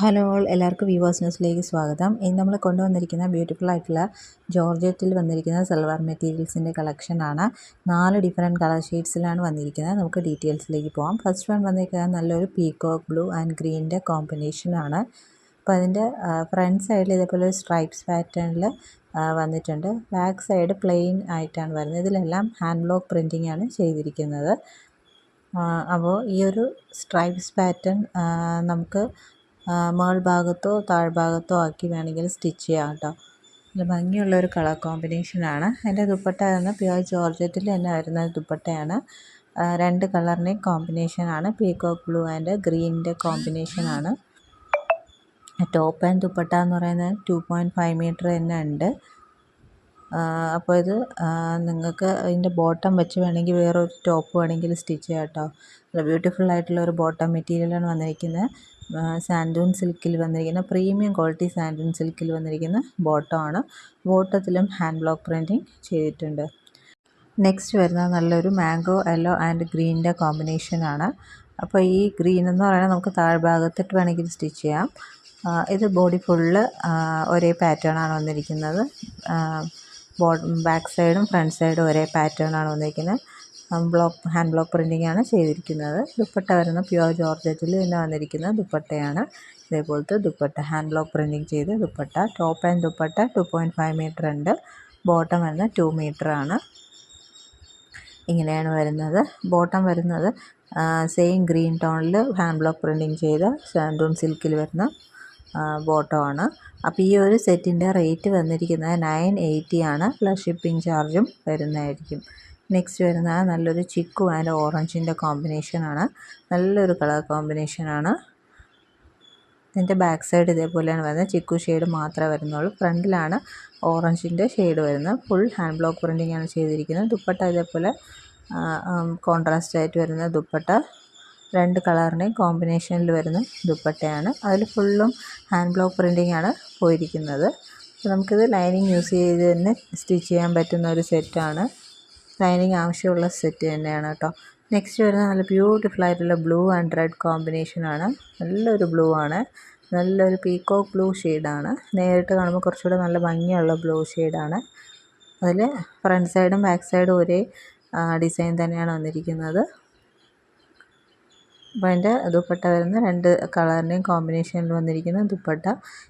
Hello all, എല്ലാവർക്കും weavers ന്യൂസിലേക്ക് സ്വാഗതം. ഇന്ന് നമ്മൾ കൊണ്ടുവന്നിരിക്കുന്ന ബ്യൂട്ടിഫുൾ ആയിട്ടുള്ള ജോർജറ്റിൽ വന്നിരിക്കുന്ന സൽവാർ മെറ്റീരിയൽസിൻ്റെ കളക്ഷനാണ്. 4 ഡിഫറെൻറ്റ് കളർ ഷെയ്ഡ്സിലാണ് വന്നിരിക്കുന്നത്. നമുക്ക് ഡീറ്റെയിൽസിലേക്ക് പോകാം. ഫസ്റ്റ് വൺ വന്നിരിക്കുന്നത് നല്ലൊരു പീകോക്ക് ബ്ലൂ ആൻഡ് ഗ്രീനിൻ്റെ കോമ്പിനേഷനാണ്. അപ്പോൾ അതിൻ്റെ ഫ്രണ്ട് സൈഡിൽ ഇതേപോലെ സ്ട്രൈപ്സ് പാറ്റേണിൽ വന്നിട്ടുണ്ട്. ബാക്ക് സൈഡ് പ്ലെയിൻ ആയിട്ടാണ് വരുന്നത്. ഇതിലെല്ലാം ഹാൻഡ് ബ്ലോക്ക് പ്രിൻറ്റിംഗ് ആണ് ചെയ്തിരിക്കുന്നത്. അപ്പോൾ ഈ ഒരു സ്ട്രൈപ്സ് പാറ്റേൺ നമുക്ക് മേൾ ഭാഗത്തോ താഴ്ഭാഗത്തോ ആക്കി വേണമെങ്കിൽ സ്റ്റിച്ച് ചെയ്യാം കേട്ടോ. നല്ല ഭംഗിയുള്ളൊരു കളർ കോമ്പിനേഷനാണ്. അതിൻ്റെ ദുപ്പട്ട എന്ന പ്യുവർ ജോർജറ്റിൽ തന്നെ വരുന്ന ദുപ്പട്ടയാണ്. 2 കളറിൻ്റെയും കോമ്പിനേഷനാണ്. പീകോക്ക് ബ്ലൂ ആൻഡ് ഗ്രീനിൻ്റെ കോമ്പിനേഷനാണ്. ടോപ്പ് ആൻഡ് ദുപ്പട്ട എന്ന് പറയുന്നത് 2.5 മീറ്റർ തന്നെ ഉണ്ട്. അപ്പോൾ ഇത് നിങ്ങൾക്ക് അതിൻ്റെ ബോട്ടം വെച്ച് വേണമെങ്കിൽ വേറൊരു ടോപ്പ് വേണമെങ്കിൽ സ്റ്റിച്ച് ചെയ്യാം കേട്ടോ. നല്ല ബ്യൂട്ടിഫുൾ ആയിട്ടുള്ള ഒരു ബോട്ടം മെറ്റീരിയലാണ് വന്നിരിക്കുന്നത്. സാൻഡൂൺ സിൽക്കിൽ വന്നിരിക്കുന്ന പ്രീമിയം ക്വാളിറ്റി സാൻഡൂൺ സിൽക്കിൽ വന്നിരിക്കുന്ന ബോട്ടമാണ്. ബോട്ടത്തിലും ഹാൻഡ് ബ്ലോക്ക് പ്രിൻറ്റിങ് ചെയ്തിട്ടുണ്ട്. നെക്സ്റ്റ് വരുന്നത് നല്ലൊരു മാംഗോ യെല്ലോ ആൻഡ് ഗ്രീനിൻ്റെ കോമ്പിനേഷനാണ്. അപ്പോൾ ഈ ഗ്രീൻ എന്ന് പറയുന്നത് നമുക്ക് താഴ്ഭാഗത്തിട്ട് വേണമെങ്കിൽ സ്റ്റിച്ച് ചെയ്യാം. ഇത് ബോഡി ഫുള്ള് ഒരേ പാറ്റേണാണ് വന്നിരിക്കുന്നത്. ബാക്ക് സൈഡും ഫ്രണ്ട് സൈഡും ഒരേ പാറ്റേണാണ് വന്നിരിക്കുന്നത്. ഹാൻഡ് ബ്ലോക്ക് പ്രിൻറ്റിംഗ് ആണ് ചെയ്തിരിക്കുന്നത്. ദുപ്പട്ട വരുന്ന പ്യുവർ ജോർജറ്റിൽ തന്നെ വന്നിരിക്കുന്ന ദുപ്പട്ടയാണ്. ഇതേപോലത്തെ ദുപ്പട്ട ഹാൻഡ് ബ്ലോക്ക് പ്രിൻറ്റിംഗ് ചെയ്ത് dupatta. Top and dupatta 2.5 metre ഉണ്ട്. ബോട്ടം വരുന്നത് 2 മീറ്റർ ആണ്. ഇങ്ങനെയാണ് വരുന്നത്. ബോട്ടം വരുന്നത് സെയിം ഗ്രീൻ ടോണിൽ ഹാൻഡ് ബ്ലോക്ക് പ്രിൻറ്റിംഗ് ചെയ്ത സാൻഡൂൺ സിൽക്കിൽ വരുന്ന ബോട്ടമാണ്. അപ്പോൾ ഈ ഒരു സെറ്റിൻ്റെ റേറ്റ് വന്നിരിക്കുന്നത് 980 ആണ്. പ്ലസ് ഷിപ്പിംഗ് ചാർജും വരുന്നതായിരിക്കും. നെക്സ്റ്റ് വരുന്നത് നല്ലൊരു ചിക്കു ആൻഡ് ഓറഞ്ചിൻ്റെ കോമ്പിനേഷനാണ്. നല്ലൊരു കളർ കോമ്പിനേഷനാണ്. ഇതിൻ്റെ ബാക്ക് സൈഡ് ഇതേപോലെയാണ് വരുന്നത്. ചിക്കു ഷെയ്ഡ് മാത്രമേ വരുന്നുള്ളൂ. ഫ്രണ്ടിലാണ് ഓറഞ്ചിൻ്റെ ഷെയ്ഡ് വരുന്നത്. ഫുൾ ഹാൻഡ് ബ്ലോക്ക് പ്രിൻറ്റിംഗ് ആണ് ചെയ്തിരിക്കുന്നത്. ദുപ്പട്ട ഇതേപോലെ കോൺട്രാസ്റ്റ് ആയിട്ട് വരുന്ന ദുപ്പട്ട. 2 കളറിൻ്റെയും കോമ്പിനേഷനിൽ വരുന്ന ദുപ്പട്ടയാണ്. അതിൽ ഫുള്ളും ഹാൻഡ് ബ്ലോക്ക് പ്രിൻറ്റിംഗ് ആണ് പോയിരിക്കുന്നത്. അപ്പോൾ നമുക്കിത് ലൈനിങ് യൂസ് ചെയ്ത് തന്നെ സ്റ്റിച്ച് ചെയ്യാൻ പറ്റുന്ന ഒരു സെറ്റാണ്. ലൈനിങ് ആവശ്യമുള്ള സെറ്റ് തന്നെയാണ് കേട്ടോ. നെക്സ്റ്റ് വരുന്നത് നല്ല ബ്യൂട്ടിഫുൾ ആയിട്ടുള്ള ബ്ലൂ ആൻഡ് റെഡ് കോമ്പിനേഷനാണ്. നല്ലൊരു ബ്ലൂ ആണ്. നല്ലൊരു പീകോക്ക് ബ്ലൂ ഷെയ്ഡാണ്. നേരിട്ട് കാണുമ്പോൾ കുറച്ചുകൂടെ നല്ല ഭംഗിയുള്ള ബ്ലൂ ഷെയ്ഡാണ്. അതിൽ ഫ്രണ്ട് സൈഡും ബാക്ക് സൈഡും ഒരേ ഡിസൈൻ തന്നെയാണ് വന്നിരിക്കുന്നത്. അപ്പോൾ അതിൻ്റെ ദുപ്പട്ട വരുന്ന 2 കളറിൻ്റെയും കോമ്പിനേഷനിൽ വന്നിരിക്കുന്ന ദുപ്പട്ട.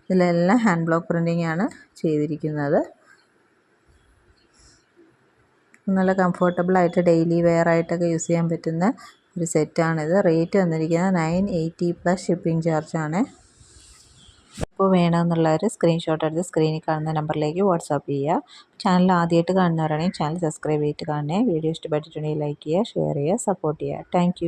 ഇതിലെല്ലാം ഹാൻഡ് ബ്ലോക്ക് പ്രിൻറ്റിംഗ് ആണ് ചെയ്തിരിക്കുന്നത്. നല്ല കംഫർട്ടബിളായിട്ട് ഡെയിലി വെയർ ആയിട്ടൊക്കെ യൂസ് ചെയ്യാൻ പറ്റുന്ന ഒരു സെറ്റാണിത്. റേറ്റ് വന്നിരിക്കുന്നത് 980 പ്ലസ് ഷിപ്പിംഗ് ചാർജാണ്. ഇപ്പോൾ വേണമെന്നുള്ളവർ സ്ക്രീൻഷോട്ട് എടുത്ത് സ്ക്രീനിൽ കാണുന്ന നമ്പറിലേക്ക് വാട്സാപ്പ് ചെയ്യുക. ചാനൽ ആദ്യമായിട്ട് കാണുന്നവരാണെങ്കിൽ ചാനൽ സബ്സ്ക്രൈബ് ചെയ്തിട്ട് കാണണേ. വീഡിയോ ഇഷ്ടപ്പെട്ടിട്ടുണ്ടെങ്കിൽ ലൈക്ക് ചെയ്യുക, ഷെയർ ചെയ്യുക, സപ്പോർട്ട് ചെയ്യുക. താങ്ക്